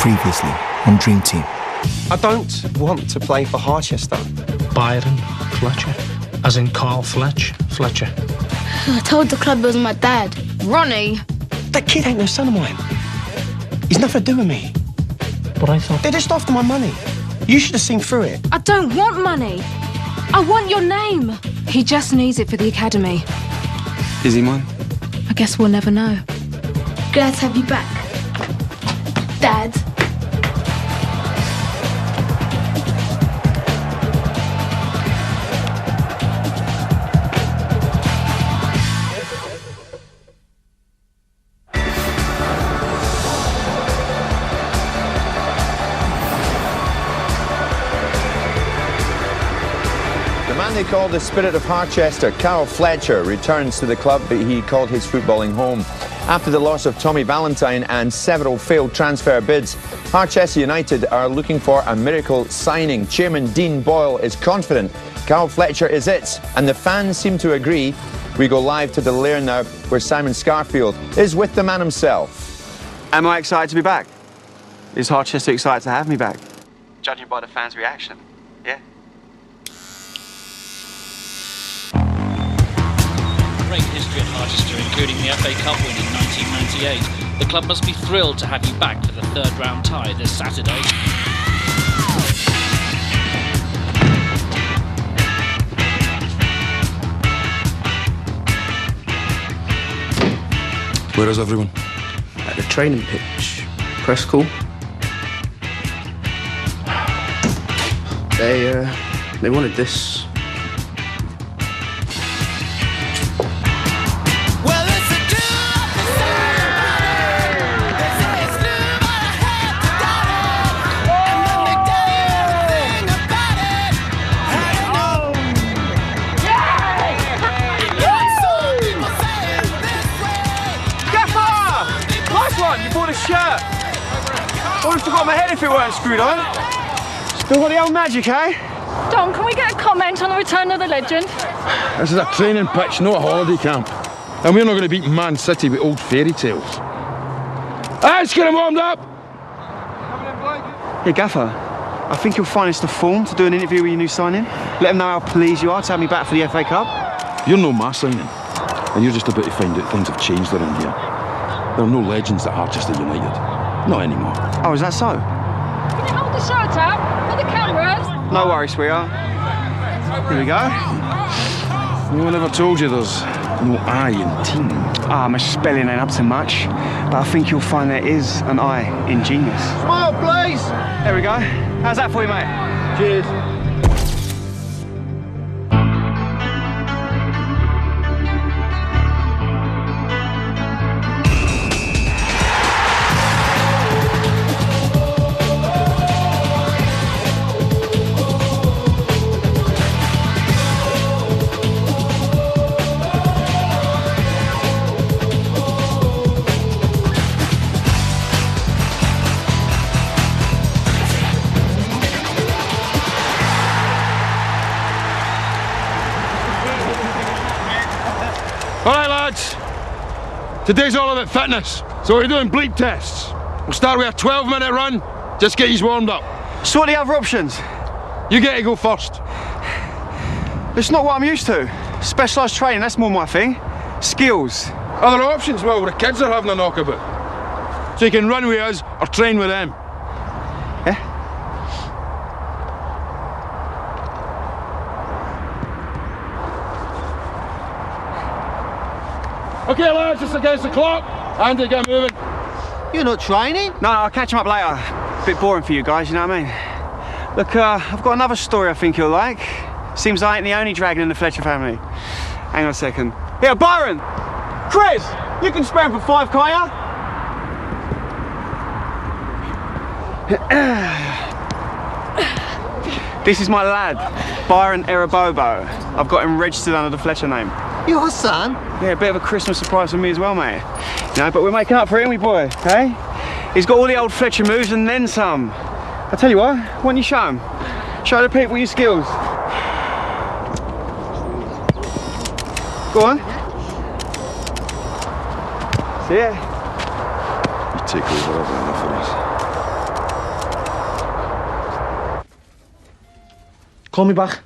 Previously on Dream Team. I don't want to play for Harchester. Byron Fletcher, as in Carl Fletcher. I told the club it was my dad. Ronnie. That kid ain't no son of mine. He's nothing to do with me. But I thought... They're just after my money. You should have seen through it. I don't want money. I want your name. He just needs it for the academy. Is he mine? I guess we'll never know. Glad to have you back, Dad. The man they call the Spirit of Harchester, Carl Fletcher, returns to the club that he called his footballing home. After the loss of Tommy Valentine and several failed transfer bids, Harchester United are looking for a miracle signing. Chairman Dean Boyle is confident Carl Fletcher is it, and the fans seem to agree. We go live to the Lair now, where Simon Scarfield is with the man himself. Am I excited to be back? Is Harchester excited to have me back? Judging by the fans' reaction, yeah. Great history at Harchester, including the FA Cup win in 1998. The club must be thrilled to have you back for the third round tie this Saturday. Where is everyone? At the training pitch. Press call. They wanted this. Shirt. I would have forgot my head if it weren't screwed on. Still got the old magic, eh? Don, can we get a comment on the return of the legend? This is a training pitch, not a holiday camp. And we're not going to beat Man City with old fairy tales. Let's get him warmed up! Hey, Gaffer, I think you'll find it's the form to do an interview with your new signing. Let them know how pleased you are to have me back for the FA Cup. You're no my signing, and you're just about to find out things have changed around here. There are no legends at Harchester United. Not anymore. Oh, is that so? Can you hold the shirt out for the cameras? No worries, sweetheart. Here we go. No one ever told you there's no I in team. Ah, my spelling ain't up to much, but I think you'll find there is an I in genius. Smile, please. There we go. How's that for you, mate? Cheers. All right, lads. Today's all about fitness, so we're doing bleep tests. We'll start with a 12-minute run. Just get you warmed up. So what are the other options? You get to go first. It's not what I'm used to. Specialised training, that's more my thing. Skills. Other options? Well, the kids are having a knockabout. So you can run with us or train with them. Yeah? Okay, lads, just against the clock. Andy, get moving. You're not training? No, I'll catch him up later. Bit boring for you guys, you know what I mean? Look, I've got another story I think you'll like. Seems I ain't the only dragon in the Fletcher family. Hang on a second. Here, Byron! Chris! You can spare him for 5, can't ya? This is my lad, Byron Erabobo. I've got him registered under the Fletcher name. Your son? Yeah, a bit of a Christmas surprise for me as well, mate. You know, but we're making up for it, ain't we, boy? Okay? He's got all the old Fletcher moves and then some. I tell you what, why don't you show him? Show the people your skills. Go on. See ya. You take over, I've had enough of this. Call me back.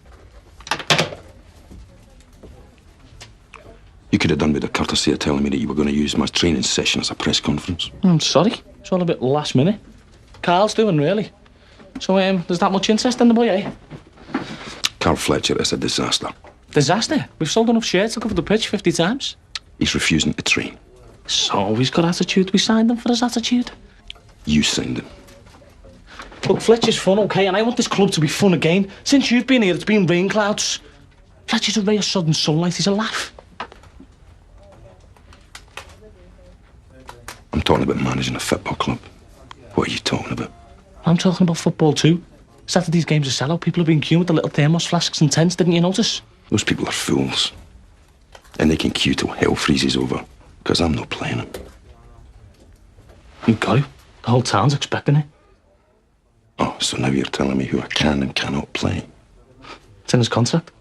You could have done with the courtesy of telling me that you were going to use my training session as a press conference. I'm sorry. It's all a bit last minute. Carl's doing, really. So, there's that much interest in the boy, eh? Carl Fletcher is a disaster. Disaster. We've sold enough shirts to cover the pitch 50 times. He's refusing to train. So, he's got attitude. We signed him for his attitude. You signed him. Look, Fletcher's fun, OK, and I want this club to be fun again. Since you've been here, it's been rain clouds. Fletcher's a ray of sudden sunlight. He's a laugh. I'm talking about managing a football club. What are you talking about? I'm talking about football too. Saturday's game's a sellout. People have been queuing with the little thermos flasks and tents, didn't you notice? Those people are fools. And they can queue till hell freezes over, because I'm not playing them. You've got to. The whole town's expecting it. Oh, so now you're telling me who I can and cannot play? It's in his contract.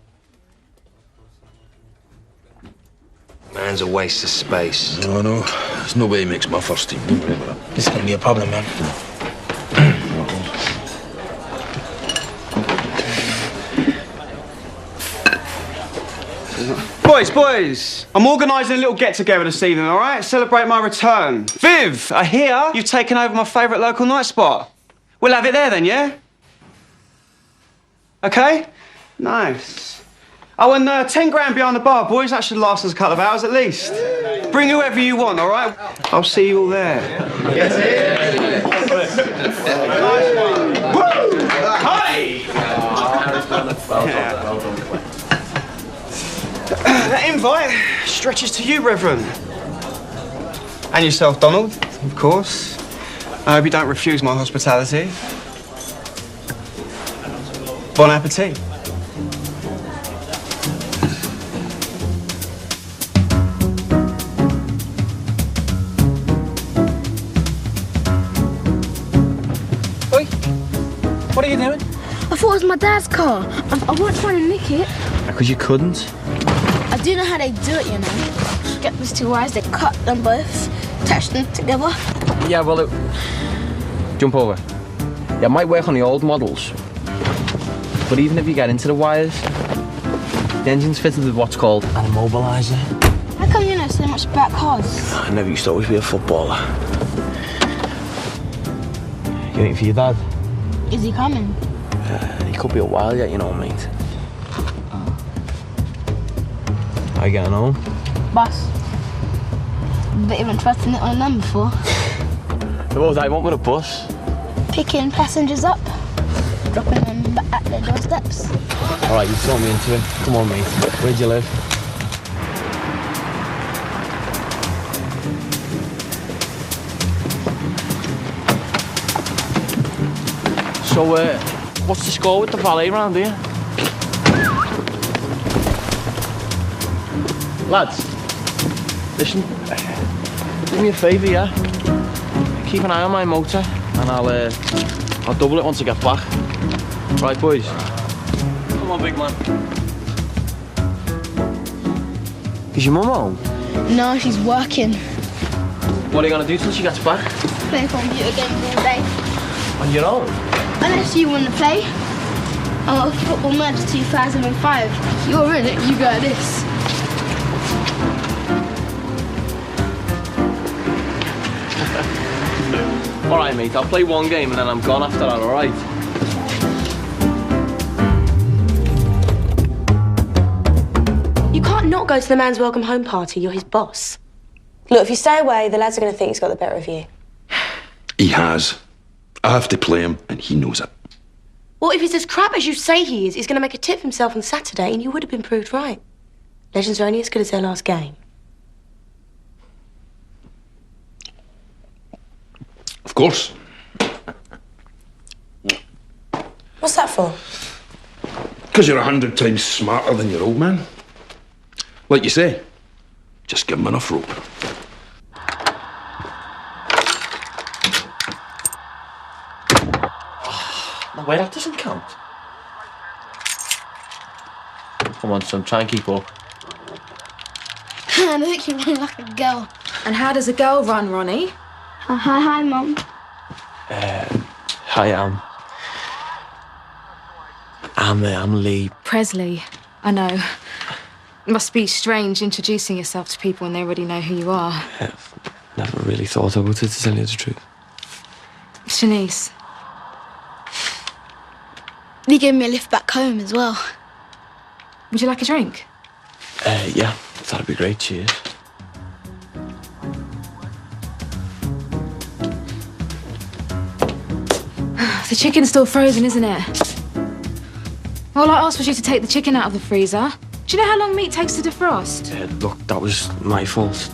Man's a waste of space. No, there's no way he makes my first team. Don't worry about it. This is gonna be a problem, man. Boys, I'm organising a little get-together this evening, all right? Celebrate my return. Viv, I hear you've taken over my favourite local night spot. We'll have it there then, yeah? OK? Nice. Oh, and 10 grand behind the bar, boys. That should last us a couple of hours at least. Bring whoever you want, all right? I'll see you all there. Nice one. Woo! Hey! That invite stretches to you, Reverend. And yourself, Donald, of course. I hope you don't refuse my hospitality. Bon appetit. Oi, what are you doing? I thought it was my dad's car. I wasn't trying to nick it. Because you couldn't? I do know how they do it, you know. Get these two wires, they cut them both, attach them together. Yeah, well, jump over. Yeah, it might work on the old models. But even if you get into the wires, the engine's fitted with what's called an immobiliser. How come you know so much about cars? I never used to always be a footballer. You waiting for your dad? Is he coming? He could be a while yet, you know, mate. How you getting on? Boss. But even trusting it on them before. What was I want with a bus? Picking passengers up, dropping them back at their doorsteps. All right, you talked me into it. Come on, mate. Where'd you live? So, what's the score with the valet round here? Lads, listen, do me a favour, yeah? Keep an eye on my motor, and I'll double it once I get back. Right, boys? Come on, big man. Is your mum home? No, she's working. What are you gonna do till she gets back? Play computer games all day. On your own? Unless you want to play. I'm a football match 2005. You're in it, you got this. All right, mate, I'll play one game and then I'm gone after that, all right? You can't not go to the man's welcome home party. You're his boss. Look, if you stay away, the lads are going to think he's got the better of you. He has. I have to play him, and he knows it. Well, if he's as crap as you say he is, he's going to make a tip of himself on Saturday and you would have been proved right. Legends are only as good as their last game. Of course. What's that for? Because you're 100 times smarter than your old man. Like you say, just give him enough rope. No way, that doesn't count. Come on, son, try and keep up. I make you run like a girl. And how does a girl run, Ronnie? Hi, Mum. Hi, I'm Lee. Presley. I know. It must be strange introducing yourself to people when they already know who you are. I've never really thought about it, to tell you the truth. Shanice. You gave me a lift back home as well. Would you like a drink? Yeah, that'd be great, cheers. The chicken's still frozen, isn't it? All I asked was you to take the chicken out of the freezer. Do you know how long meat takes to defrost? Look, that was my fault.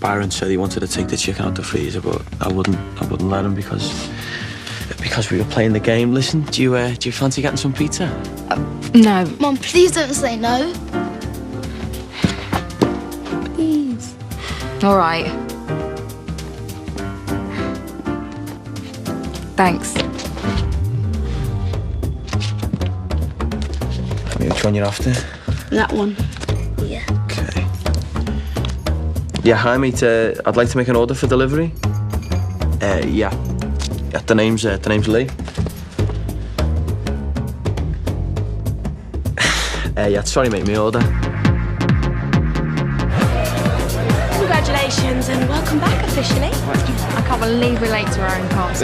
Byron said he wanted to take the chicken out the freezer, but I wouldn't let him because we were playing the game. Listen, do you fancy getting some pizza? No. Mum, please don't say no. Please. All right. Thanks. Which one you're after? That one. Yeah. Okay. Yeah, hi mate. I'd like to make an order for delivery. Yeah. The name's Lee. Yeah, sorry mate, my order. Congratulations and welcome back officially. I can't believe we're late to our own cast.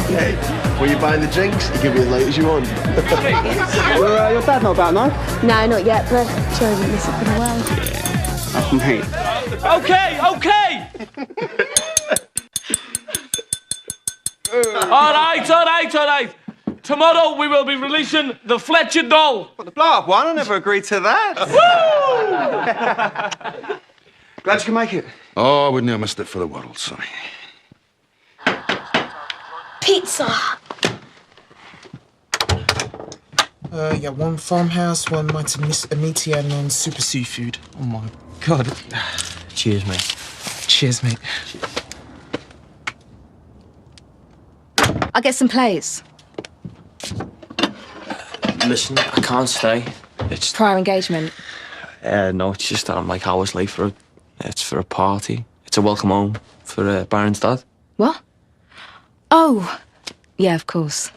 Hey, were you buying the drinks? You can be as late as you want. Your dad not about, no? No, not yet, but she hasn't missed it for a while. Oh, mate. Okay. All right. Tomorrow we will be releasing the Fletcher doll. What, the blow-up one? I never agreed to that. Woo! Glad you can make it. Oh, I wouldn't have missed it for the world, sorry. Pizza! Yeah, one farmhouse, one meaty and one super seafood. Oh my God. Cheers, mate. Cheers, mate. I'll get some plates. Listen, I can't stay. It's Prior engagement. no, it's just that I'm like hours late for a party. It's a welcome home for Byron's dad. What? Oh, yeah, of course.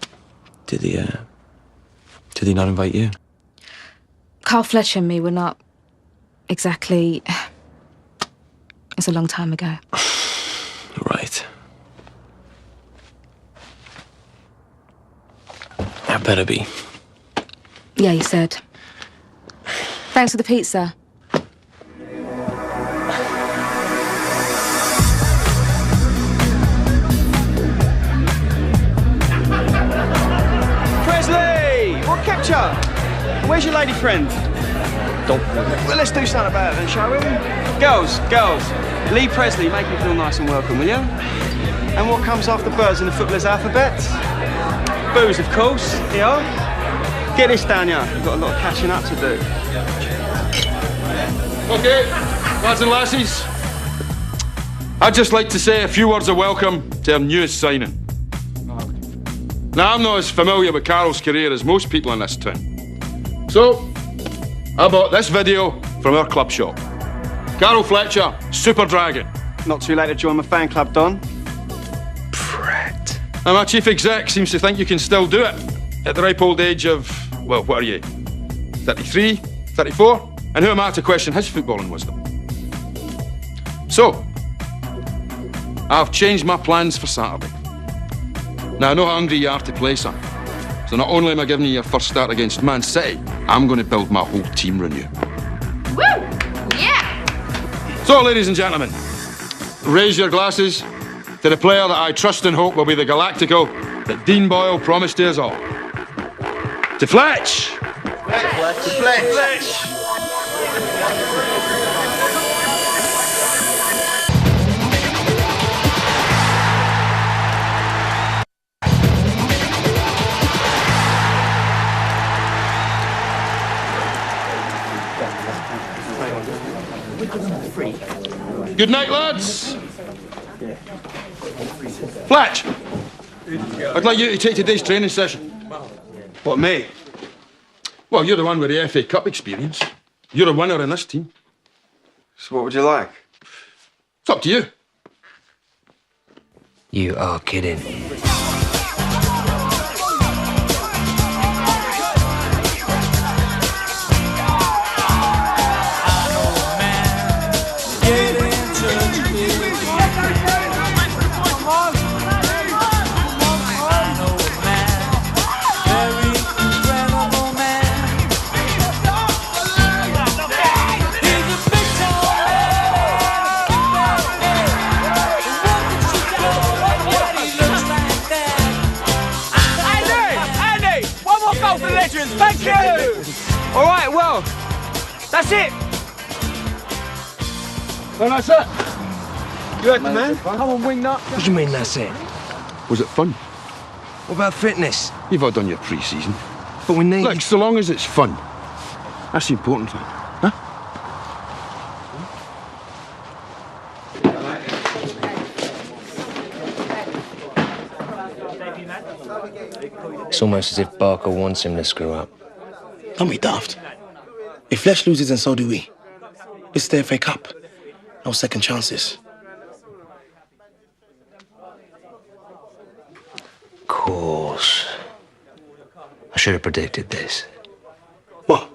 Did he not invite you? Carl Fletcher and me were not exactly... It's a long time ago. Right. I better be. Yeah, you said. Thanks for the pizza. Presley! What kept you? Where's your lady friend? Don't. Well, let's do something about it then, shall we? Girls. Lee Presley, make me feel nice and welcome, will you? And what comes after birds in the footballer's alphabet? Booze, of course. Yeah? Get this down here. We've got a lot of catching up to do. Okay, lads and lassies. I'd just like to say a few words of welcome to our newest signing. Now, I'm not as familiar with Carol's career as most people in this town. So, I bought this video from our club shop. Carol Fletcher, Super Dragon. Not too late to join my fan club, Don. Prat. Now, my chief exec seems to think you can still do it at the ripe old age of, well, what are you? 33? 34? And who am I to question his footballing wisdom? So, I've changed my plans for Saturday. Now, I know how hungry you are to play, son. So not only am I giving you your first start against Man City, I'm going to build my whole team around you. Woo! Yeah! So, ladies and gentlemen, raise your glasses to the player that I trust and hope will be the Galactico that Dean Boyle promised to us all. To Fletch! Fletch. Good night, lads. Fletch, I'd like you to take today's training session. What, me? Well, you're the one with the FA Cup experience. You're a winner in this team. So what would you like? It's up to you. You are kidding. Congratulations, thank you! All right, well, that's it. Well, that's it. You heard the man? Come on, wing that. What do you mean that's it? Was it fun? What about fitness? You've all done your pre-season. But we need... Look, so long as it's fun. That's the important thing. Huh? It's almost as if Barker wants him to screw up. Don't be daft. If Fletch loses, and so do we. It's the FA Cup. No second chances. Of course. I should have predicted this. What?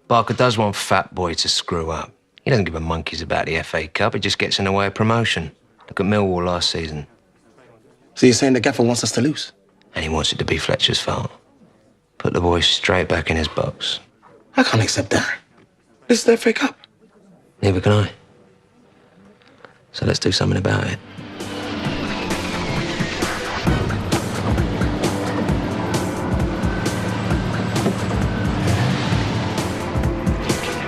Barker does want Fat Boy to screw up. He doesn't give a monkey's about the FA Cup. It just gets in the way of promotion. Look at Millwall last season. So you're saying the gaffer wants us to lose? And he wants it to be Fletcher's fault. Put the boy straight back in his box. I can't accept that. This is the FA Cup. Neither can I. So let's do something about it.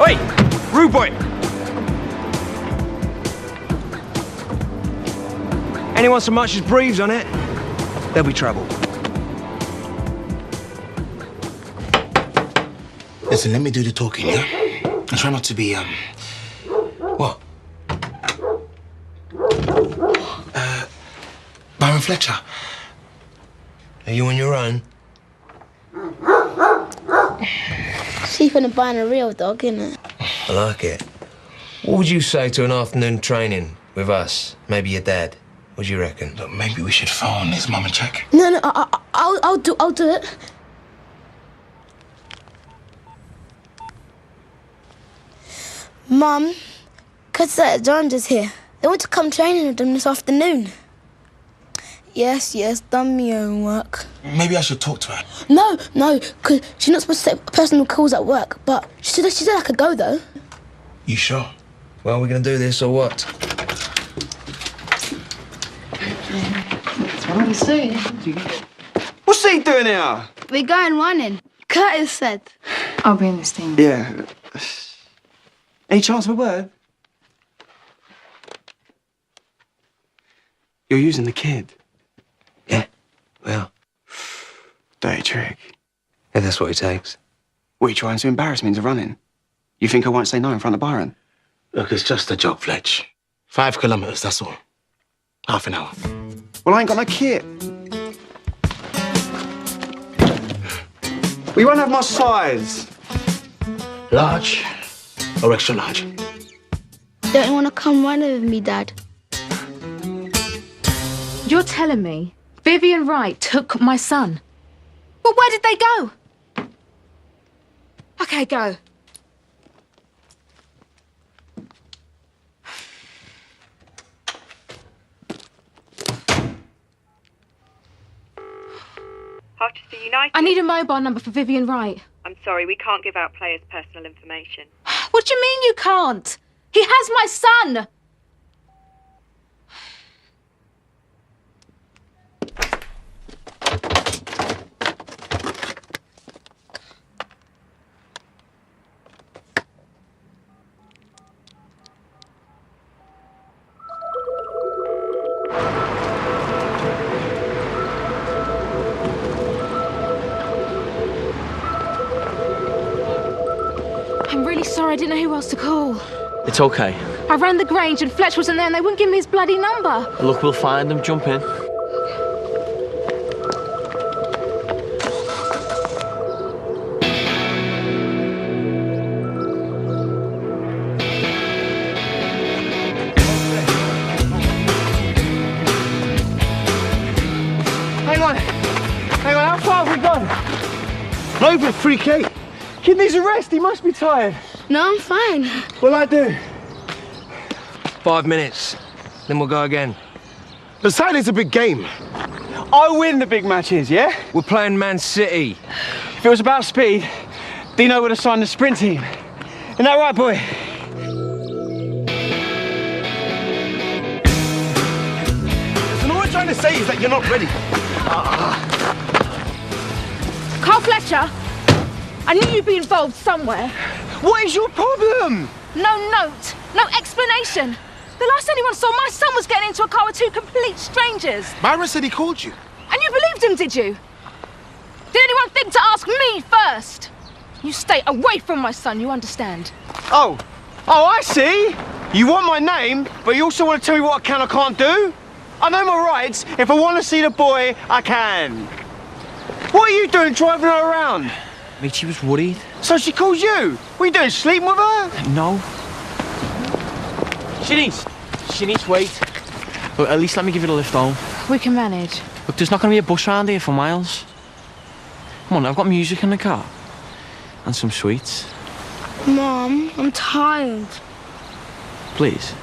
Oi, rude boy. Anyone so much as breathes on it, there'll be trouble. Listen, let me do the talking, yeah? And try not to be, what? Byron Fletcher. Are you on your own? Cheaper than buying a real dog, innit? I like it. What would you say to an afternoon training with us? Maybe your dad. What do you reckon? Look, maybe we should phone his mum and check. No, I'll do it. Mum, Cassette John just here. They want to come training with them this afternoon. Yes, done me homework. Maybe I should talk to her. No, because she's not supposed to take personal calls at work, but she said I could go, though. You sure? Well, we're going to do this or what? What is it? What's he doing here? We're going running. Curtis said. I'll be in this team. Yeah. Any chance of a word? You're using the kid. Yeah, well. Dirty trick. Yeah, that's what it takes. What, are you trying to embarrass me into running? You think I won't say no in front of Byron? Look, it's just a job, Fletch. 5 kilometres, that's all. Half an hour. Well, I ain't got no kit. We won't have my size. Large or extra large? Don't you want to come running with me, Dad? You're telling me Vivian Wright took my son? Well, where did they go? Okay, go. Harchester United. I need a mobile number for Vivian Wright. I'm sorry, we can't give out players' personal information. What do you mean you can't? He has my son! I'm really sorry, I didn't know who else to call. It's okay. I ran the Grange and Fletch wasn't there and they wouldn't give me his bloody number. Look, we'll find him. Jump in. Hang on, how far have we gone? Not even 3K. Kid needs a rest, he must be tired. No, I'm fine. What'll I do? 5 minutes, then we'll go again. The Saturday's a big game. I win the big matches, yeah? We're playing Man City. If it was about speed, Dino would have signed the sprint team. Isn't that right, boy? Listen, all we're trying to say is that you're not ready. Carl Fletcher, I knew you'd be involved somewhere. What is your problem? No note, no explanation. The last anyone saw, my son was getting into a car with two complete strangers. Byron said he called you. And you believed him, did you? Did anyone think to ask me first? You stay away from my son, you understand? Oh, I see. You want my name, but you also want to tell me what I can or can't do? I know my rights. If I want to see the boy, I can. What are you doing driving her around? Mate, she was worried. So she calls you? What are you doing, sleeping with her? No. She needs weight. But at least let me give you the lift home. We can manage. Look, there's not going to be a bus round here for miles. Come on, I've got music in the car. And some sweets. Mom, I'm tired. Please.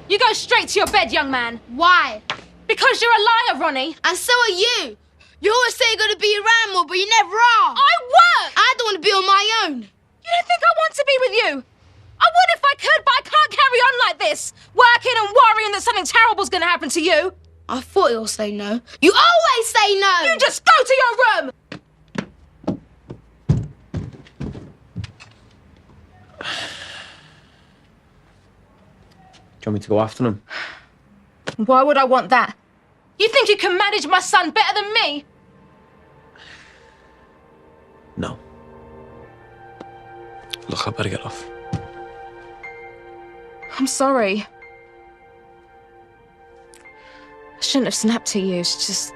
You go straight to your bed, young man. Why? Because you're a liar, Ronnie. And so are you. You always say you're going to be around more, but you never are. I work! I don't want to be on my own. You don't think I want to be with you? I would if I could, but I can't carry on like this. Working and worrying that something terrible's going to happen to you. I thought you'll say no. You always say no! You just go to your room! Do you want me to go after him? Why would I want that? You think you can manage my son better than me? No. Look, I better get off. I'm sorry. I shouldn't have snapped at you. It's just...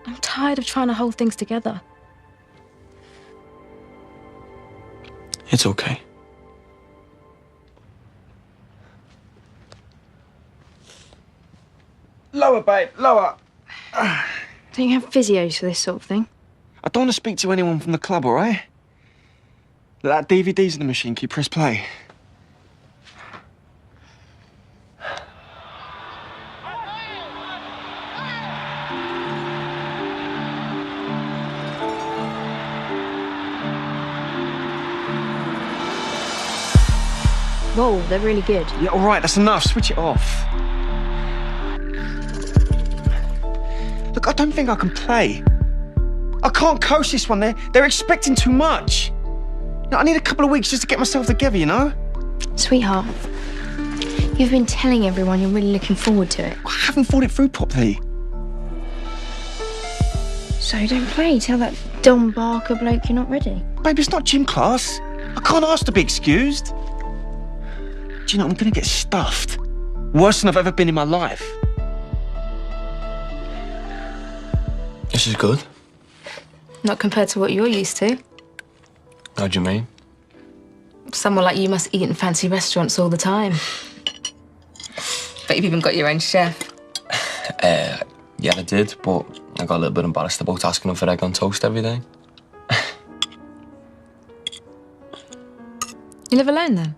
I'm tired of trying to hold things together. It's okay. Lower, babe, lower. Don't you have physios for this sort of thing? I don't want to speak to anyone from the club, all right? That DVD's in the machine. Can you press play? Whoa, they're really good. Yeah, all right, that's enough. Switch it off. Look, I don't think I can play. I can't coach this one. They're expecting too much. You know, I need a couple of weeks just to get myself together, you know? Sweetheart, you've been telling everyone you're really looking forward to it. I haven't thought it through properly. So don't play. Tell that Don Barker bloke you're not ready. Babe, it's not gym class. I can't ask to be excused. Do you know, I'm gonna get stuffed. Worse than I've ever been in my life. This is good. Not compared to what you're used to. How do you mean? Someone like you must eat in fancy restaurants all the time. Bet you've even got your own chef. Yeah, I did, but I got a little bit embarrassed about asking him for egg on toast every day. You live alone then?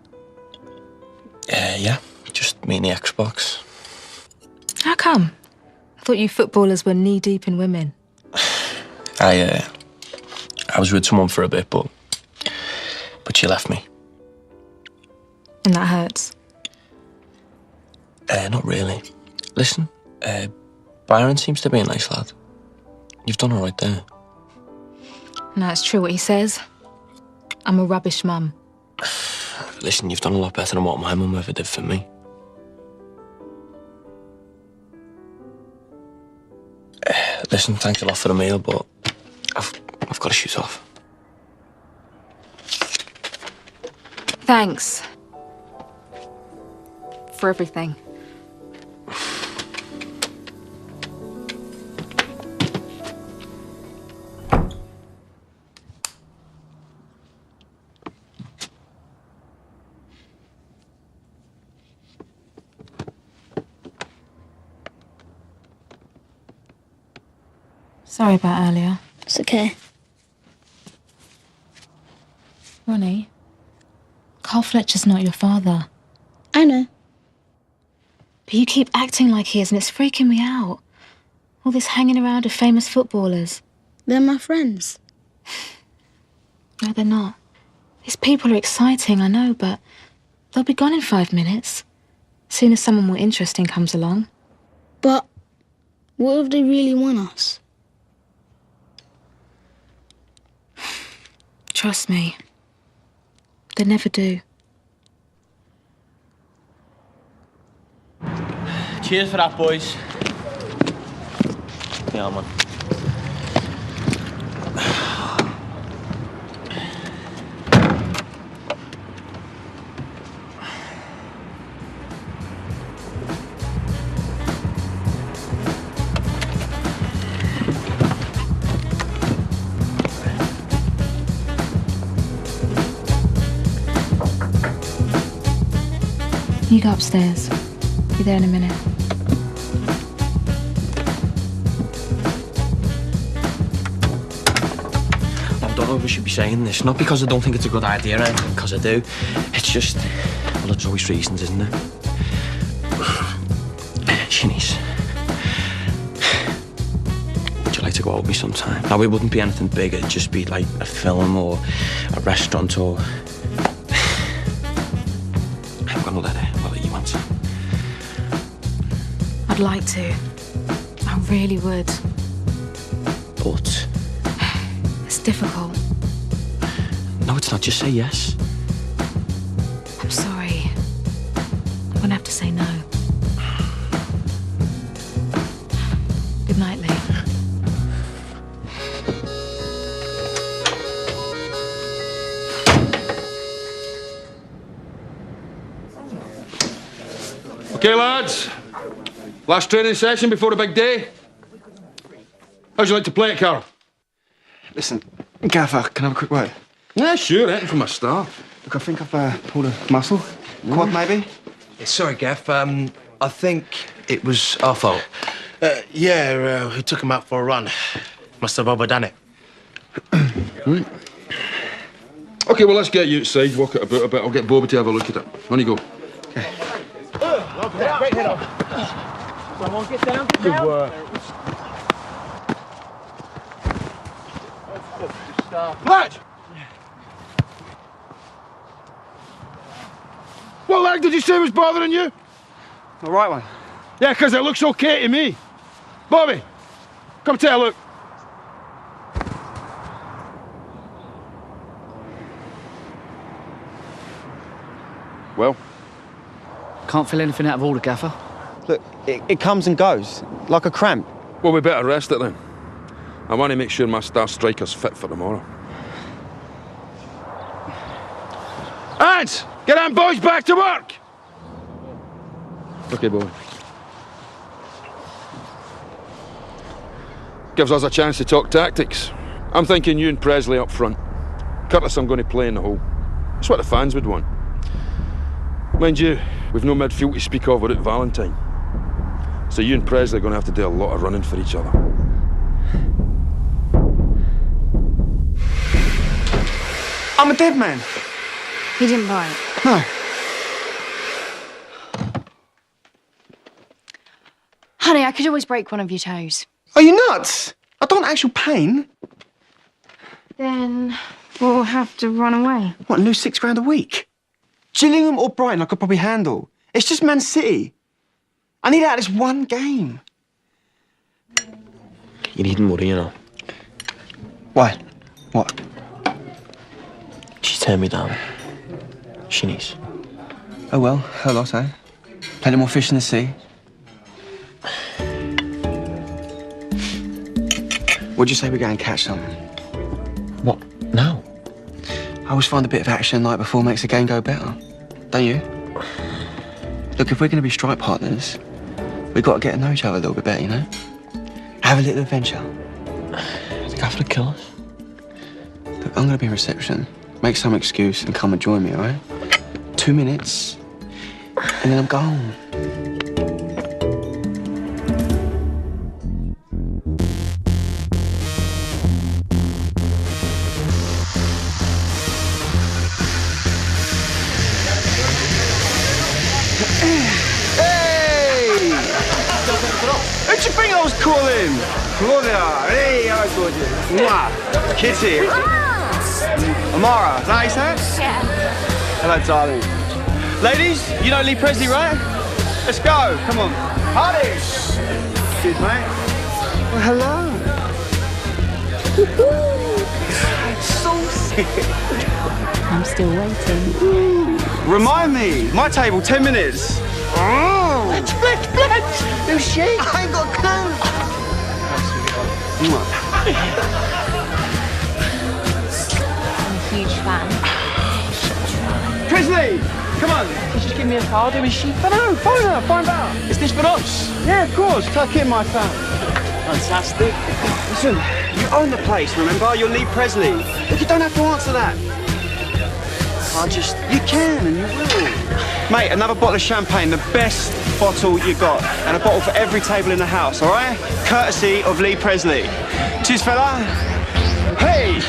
Yeah, just me and the Xbox. How come? I thought you footballers were knee-deep in women. I was with someone for a bit, but she left me. And that hurts. Not really. Listen, Byron seems to be a nice lad. You've done all right there. No, it's true what he says. I'm a rubbish mum. Listen, you've done a lot better than what my mum ever did for me. Listen, thanks a lot for the meal, but I've got to shoot off. Thanks. For everything. Sorry about earlier. It's okay. Ronnie, Carl Fletcher's not your father. I know. But you keep acting like he is, and it's freaking me out. All this hanging around with famous footballers. They're my friends. No, they're not. These people are exciting, I know, but they'll be gone in 5 minutes. As soon as someone more interesting comes along. But what if they really want us? Trust me. They never do. Cheers for that, boys. Yeah, man. You go upstairs. Be there in a minute. I don't know if we should be saying this. Not because I don't think it's a good idea, because I do. It's just, well, there's always reasons, isn't there? Shanice, would you like to go out with me sometime? Now, it wouldn't be anything big. It'd just be like a film or a restaurant or... I'm gonna let you answer. I'd like to. I really would. But... It's difficult. No, it's not. Just say yes. I'm sorry. I'm gonna have to say no. Good night, Lee. Okay, lads. Last training session before the big day. How'd you like to play it, Carl? Listen, Gaffer, can I have a quick word? Yeah, sure, anything from a start. Look, I think I've pulled a muscle. Quad, maybe? Yeah, sorry, Gaff. I think it was our fault. We took him out for a run. Must have overdone it. Right. Okay, well, let's get you outside, walk it about a bit. I'll get Bobby to have a look at it. On you go. Great hit off. Someone get down. Good work. Lad! What leg did you say was bothering you? The right one. Yeah, because it looks okay to me. Bobby, come take a look. Well? Can't feel anything out of order, Gaffer. Look, it comes and goes, like a cramp. Well, we better rest it then. I want to make sure my star striker's fit for tomorrow. Ants! Get on, boys, back to work! Okay, boy. Gives us a chance to talk tactics. I'm thinking you and Presley up front. Curtis, I'm going to play in the hole. That's what the fans would want. Mind you, we've no midfield to speak of without Valentine. So you and Presley are going to have to do a lot of running for each other. I'm a dead man. He didn't buy it. No. Honey, I could always break one of your toes. Are you nuts? I don't want actual pain. Then we'll have to run away. What, lose £6 a week? Gillingham or Brighton I could probably handle. It's just Man City. I need out of this one game. You needn't worry, you know. Why? What? She turned me down. Shanice. Oh well, her loss, eh? Plenty more fish in the sea. What'd you say we go and catch something? What? Now? I always find a bit of action the night before makes the game go better. Don't you? Look, if we're going to be strike partners, we've got to get to know each other a little bit better, you know? Have a little adventure. The Gaffer to kill us? Look, I'm going to be in reception. Make some excuse and come and join me, all right? 2 minutes, and then I'm gone. Who'd you think I was calling? Claudia. Hey, how are you? Mwah. Kitty. Amara. Is that how you say it? Yeah. Hello, darling. Ladies, you know Lee Presley, right? Let's go. Come on. Hardy. Cheers, mate. Well, hello. Saucy. I'm still waiting. Remind me. My table, 10 minutes. Oh. Fletch. Who's she? I ain't got a clue. I'm a huge fan. Presley, come on. You just give me a card, who is she? I know, find her, find out. Is this for us? Yeah, of course. Tuck in, my fan. Fantastic. Listen, you own the place, remember? You're Lee Presley. Look, you don't have to answer that. You can and you will. Mate, another bottle of champagne, the best bottle you got. And a bottle for every table in the house, all right? Courtesy of Lee Presley. Cheers, fella. Hey!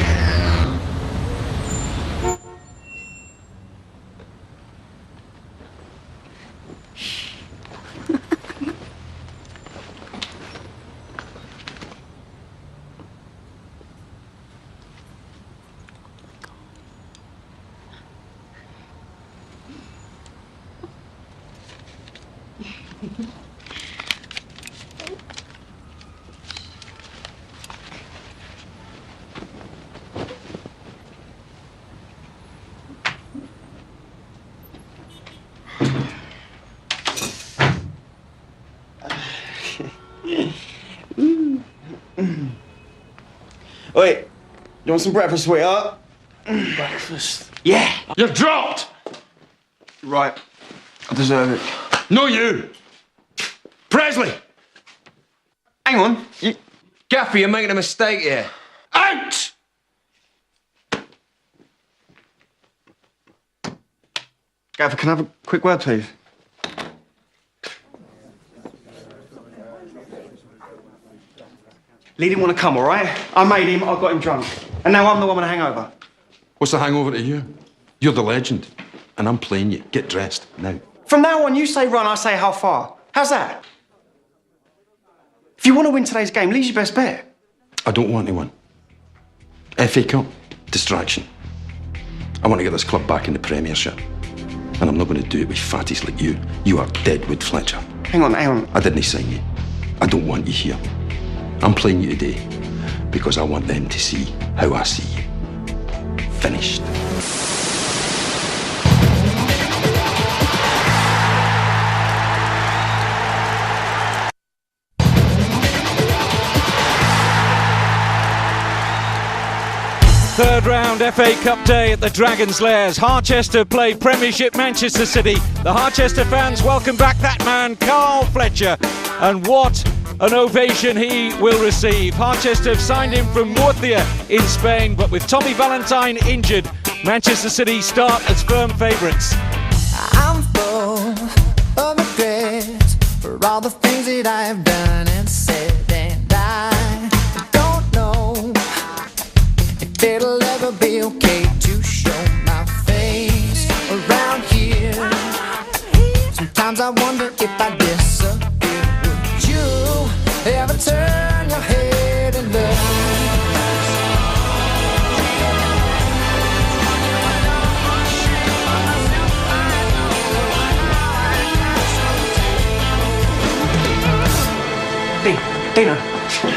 Wait, you want some breakfast, sweetheart? Breakfast? Yeah. You're dropped! Right. I deserve it. No, you! Presley! Hang on. Gaffy, you're making a mistake here. Out! Gaffer, can I have a quick word, please? Lee didn't want to come, all right? I made him, I got him drunk. And now I'm the one with a hangover. What's the hangover to you? You're the legend. And I'm playing you. Get dressed, now. From now on, you say run, I say how far. How's that? If you want to win today's game, Lee's your best bet. I don't want to win. FA Cup, distraction. I want to get this club back in the Premiership. And I'm not going to do it with fatties like you. You are Deadwood Fletcher. Hang on. I didn't sign you. I don't want you here. I'm playing you today because I want them to see how I see you. Finished. Third round FA Cup day at the Dragons' Lairs. Harchester play Premiership Manchester City. The Harchester fans welcome back that man, Carl Fletcher. And what an ovation he will receive. Harchester have signed him from Murcia in Spain, but with Tommy Valentine injured, Manchester City start as firm favourites. I'm full of regrets for all the things that I have done and said, and I don't know if it'll ever be okay to show my face around here. Sometimes I wonder if I disappear, would you ever turn your head and look? Dino.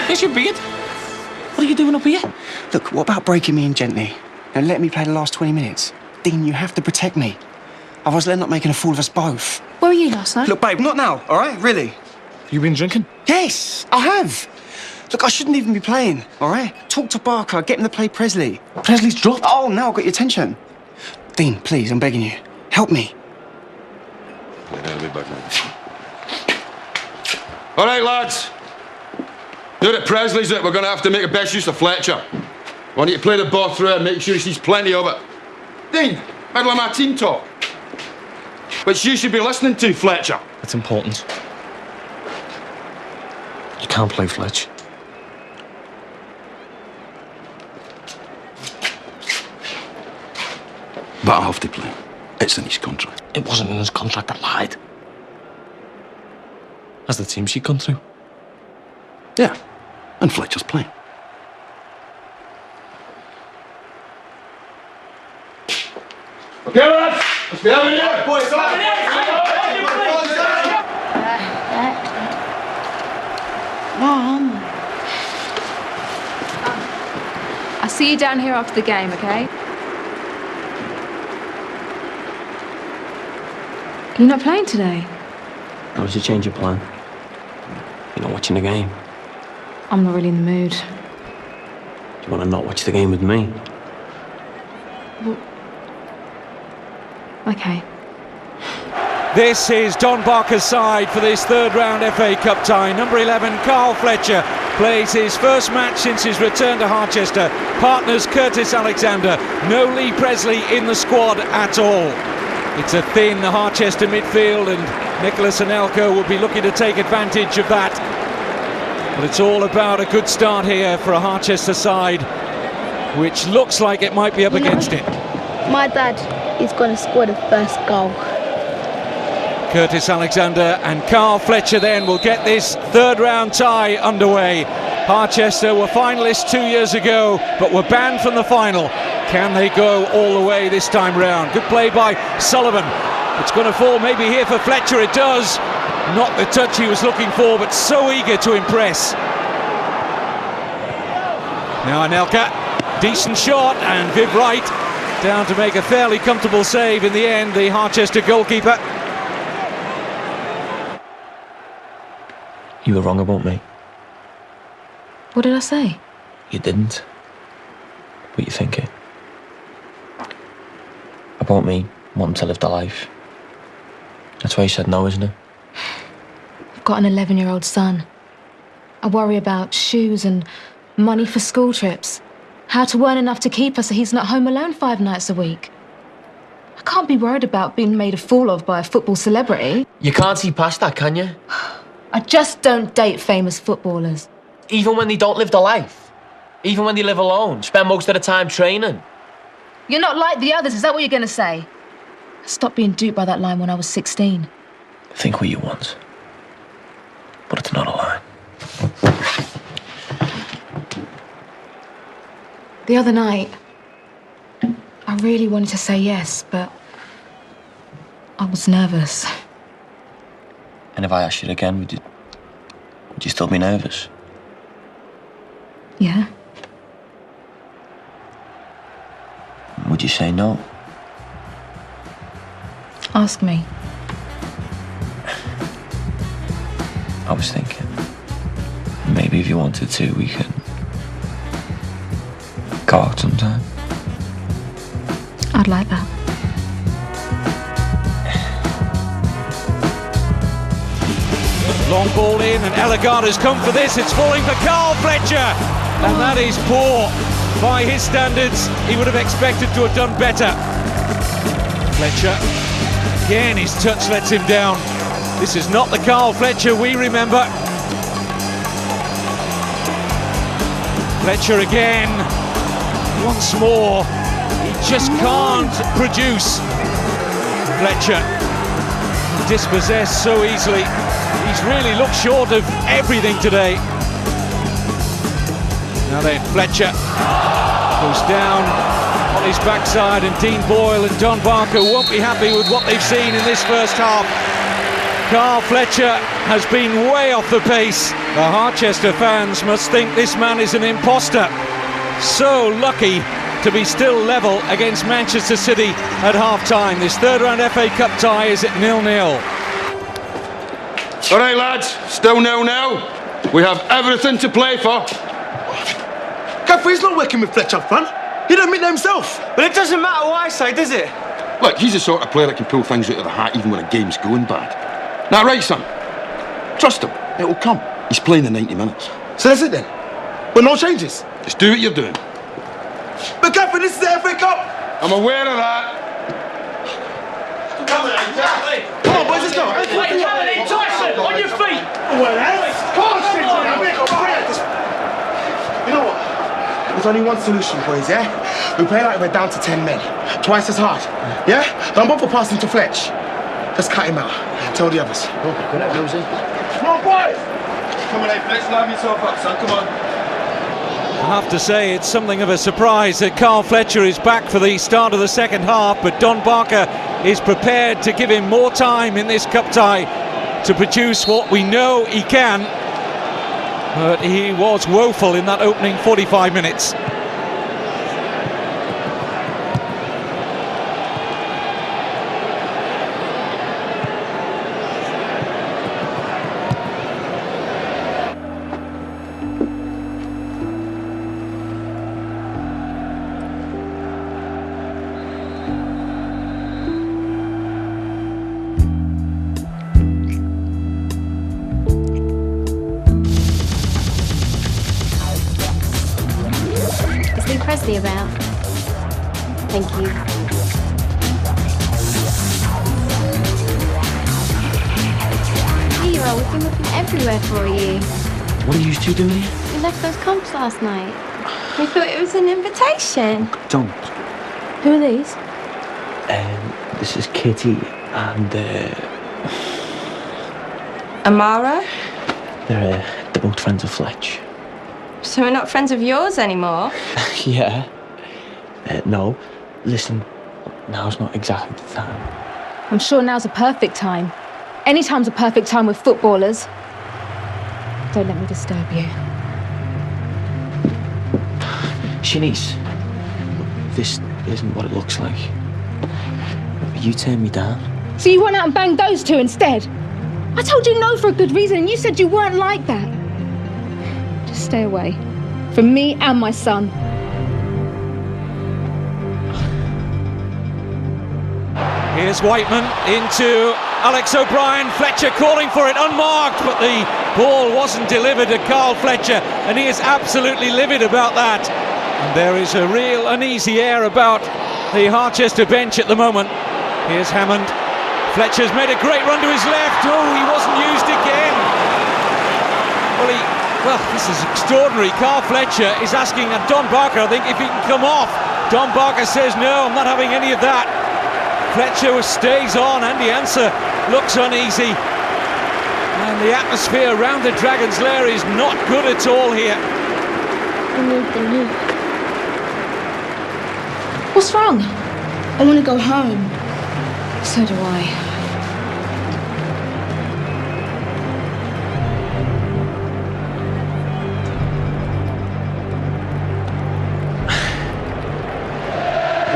Here's your beard. What are you doing up here? Look, what about breaking me in gently and let me play the last 20 minutes? Dean, you have to protect me. Otherwise, they'll end up making a fool of us both. Where were you last night? Look, babe, not now, all right? Really? You been drinking? Yes, I have. Look, I shouldn't even be playing, all right? Talk to Barker, get him to play Presley. Presley's dropped? Oh, now I've got your attention. Dean, please, I'm begging you. Help me. I'll be back now. All right, lads. Now that Presley's it, we're going to have to make the best use of Fletcher. I want you to play the ball through and make sure he sees plenty of it. Dean, middle of my team talk. Which you should be listening to, Fletcher. It's important. You can't play Fletch. But I have to play. It's in his contract. It wasn't in his contract, I lied. Has the team sheet gone through? Yeah. And Fletcher's playing. Okay, lads. Let's be having it. Boys, see you down here after the game, okay? You're not playing today? How was your change of plan? You're not watching the game. I'm not really in the mood. Do you want to not watch the game with me? Well, okay. This is Don Barker's side for this third round FA Cup tie. Number 11, Carl Fletcher, plays his first match since his return to Harchester. Partners Curtis Alexander. No Lee Presley in the squad at all. It's a thin Harchester midfield, and Nicholas Anelka will be looking to take advantage of that. But it's all about a good start here for a Harchester side, which looks like it might be up against it. My dad is going to score the first goal. Curtis Alexander and Carl Fletcher then will get this third round tie underway. Harchester were finalists 2 years ago, but were banned from the final. Can they go all the way this time round? Good play by Sullivan. It's going to fall maybe here for Fletcher. It does. Not the touch he was looking for, but so eager to impress. Now Anelka, decent shot, and Viv Wright down to make a fairly comfortable save in the end, the Harchester goalkeeper. You were wrong about me. What did I say? You didn't. What you thinking? About me wanting to live the life. That's why you said no, isn't it? I've got an 11-year-old son. I worry about shoes and money for school trips. How to earn enough to keep us so he's not home alone 5 nights a week. I can't be worried about being made a fool of by a football celebrity. You can't see past that, can you? I just don't date famous footballers. Even when they don't live the life. Even when they live alone, spend most of the time training. You're not like the others, is that what you're going to say? I stopped being duped by that line when I was 16. Think what you want. But it's not a lie. The other night, I really wanted to say yes, but I was nervous. And if I asked you again, would you still be nervous? Yeah. Would you say no? Ask me. I was thinking, maybe if you wanted to, we can go out sometime. I'd like that. Long ball in, and Ellegaard has come for this. It's falling for Carl Fletcher, and that is poor. By his standards, he would have expected to have done better. Fletcher, again, his touch lets him down. This is not the Carl Fletcher we remember. Fletcher again, once more. He just can't produce. Fletcher, dispossessed so easily. He's really looked short of everything today. Now then, Fletcher goes down on his backside, and Dean Boyle and Don Barker won't be happy with what they've seen in this first half. Carl Fletcher has been way off the pace. The Harchester fans must think this man is an imposter. So lucky to be still level against Manchester City at half-time. This third round FA Cup tie is at 0-0. All right, lads, still 0-0. We have everything to play for. Gaffery's not working with Fletcher up front. He don't admit that himself. But it doesn't matter what I say, does it? Look, he's the sort of player that can pull things out of the hat even when a game's going bad. Now, right, son? Trust him. It'll come. He's playing the 90 minutes. So that's it then? But no changes? Just do what you're doing. But Gaffer, this is the FA Cup. I'm aware of that. Come on, boys, let's go. Tyson, on your feet! Well, you know what? There's only one solution, boys, yeah? We play like we're down to 10 men. Twice as hard. Yeah? Don't bother passing to Fletch. Just cut him out. Tell the others. Come on, boys! Come on, hey, Fletch, line yourself up, son. Come on. I have to say it's something of a surprise that Carl Fletcher is back for the start of the second half, but Don Barker is prepared to give him more time in this cup tie to produce what we know he can. But he was woeful in that opening 45 minutes. see about. Thank you. Hero, we've been looking everywhere for you. What are you two doing here? We left those comps last night. We thought it was an invitation. Don't. Who are these? This is Kitty and Amara? they're both friends of Fletch. So we're not friends of yours anymore? Yeah. No. Listen, now's not exactly the time. I'm sure now's a perfect time. Any time's a perfect time with footballers. Don't let me disturb you. Shanice, this isn't what it looks like. You turned me down. So you went out and banged those two instead? I told you no for a good reason, and you said you weren't like that. Just stay away. From me and my son. Here's Whiteman into Alex O'Brien. Fletcher calling for it unmarked, but the ball wasn't delivered to Carl Fletcher, and he is absolutely livid about that. And there is a real uneasy air about the Harchester bench at the moment. Here's Hammond. Fletcher's made a great run to his left. Oh, he wasn't used again. Well, this is extraordinary. Carl Fletcher is asking Don Barker, I think, if he can come off. Don Barker says, no, I'm not having any of that. Fletcher stays on, and the answer looks uneasy. And the atmosphere around the Dragon's Lair is not good at all here. I need the new. What's wrong? I want to go home. So do I.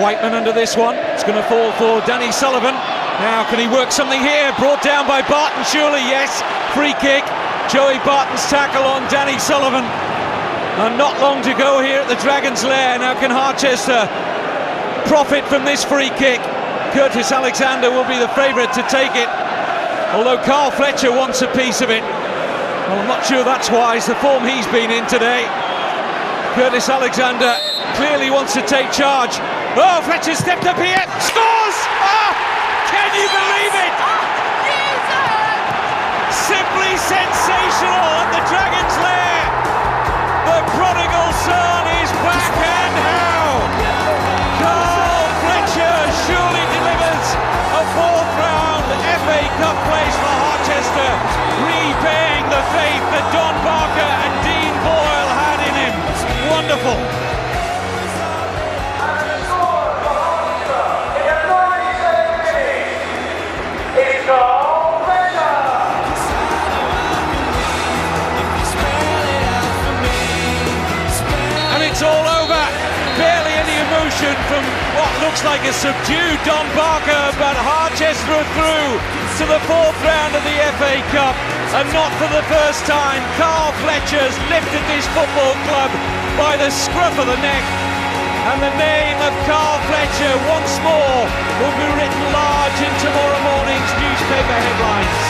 Whiteman under this one. It's going to fall for Danny Sullivan. Now, can he work something here? Brought down by Barton, surely, yes. Free kick. Joey Barton's tackle on Danny Sullivan. And not long to go here at the Dragon's Lair. Now, can Harchester profit from this free kick? Curtis Alexander will be the favourite to take it, although Carl Fletcher wants a piece of it. Well, I'm not sure that's wise, the form he's been in today. Curtis Alexander clearly wants to take charge. Oh, Fletcher stepped up here, scores! Oh, can you believe it? Simply sensational at the Dragon's Lair. The prodigal son is back, and how? Carl Fletcher surely delivers a fourth round FA Cup place for Harchester, repaying the faith that Don Barker and Dean Boyle had in him. Wonderful. And it's all over. Barely any emotion from what looks like a subdued Don Barker, but Harchester are through to the fourth round of the FA Cup, and not for the first time. Carl Fletcher's lifted this football club by the scruff of the neck, and the name of Carl Fletcher once more will be written large in tomorrow morning's newspaper headlines.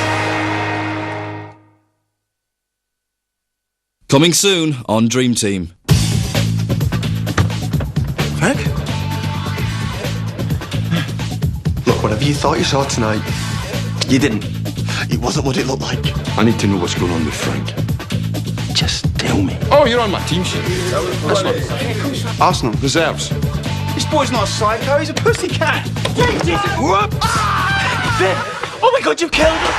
Coming soon on Dream Team. Frank? Look, whatever you thought you saw tonight, you didn't. It wasn't what it looked like. I need to know what's going on with Frank. Just tell me. Oh, you're on my team sheet. That's not... Arsenal, reserves. This boy's not a psycho, he's a pussycat. Whoops! Oh my God, you killed him!